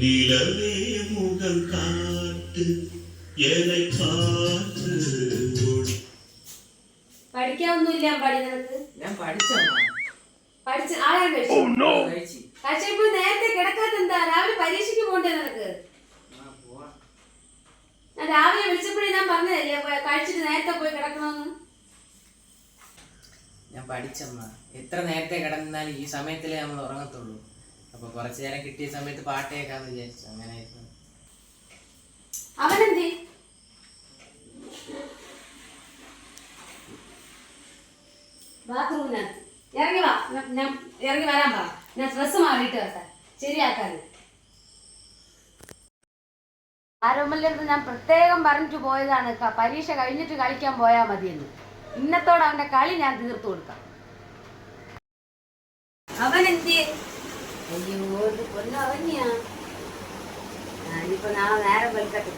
நிலவே முகம் காட்டு என்னை பார்த்து പഠിക്കാനൊന്നുമില്ല പടി നിനക്ക്. ഞാൻ പഠിച്ചു ആരാണ് കഴിച്ചു? കഴിച്ചപ്പോ നേരത്തെ കിടക്കാത്ത എന്താ? രാവിലെ പരീക്ഷയ്ക്ക് പോണ്ടേ നിനക്ക്? ഞാൻ രാവിലെ വിളിച്ചപ്പോഴേ ഞാൻ പറഞ്ഞതല്ലേ കഴിച്ചിട്ട് നേരത്തെ പോയി കിടക്കണമെന്ന്. ഞാൻ പഠിച്ചമ്മ. എത്ര നേരത്തെ കിടന്നാലും ഈ സമയത്തിലേ നമ്മൾ ഉറങ്ങത്തുള്ളൂ. അപ്പൊ കുറച്ചു നേരം കിട്ടിയ സമയത്ത് പാട്ട് കേൾക്കാന്ന് വിചാരിച്ചു. അങ്ങനെ അവനെന്തി? ബാത്റൂമിനകത്ത് ഇറങ്ങി വാ. ഞാൻ ഇറങ്ങി വരാൻ പറ. ഞാൻ ഡ്രസ്സ് മാറിയിട്ട് വരട്ടെ ശരിയാക്കാന്. ആരോമലിന്റെ അടുത്ത് ഞാൻ പ്രത്യേകം പറഞ്ഞിട്ട് പോയതാണ് പരീക്ഷ കഴിഞ്ഞിട്ട് കളിക്കാൻ പോയാൽ മതിയെന്ന്. ഇന്നത്തോടെ അവന്റെ കളി ഞാൻ തീർത്തു കൊടുക്കാം. അവനെന്തിയെ? അയ്യോ പൊന്നവനിയാ. ഞാനിപ്പോ നാളെ നേരം വെളുക്കട്ടെ.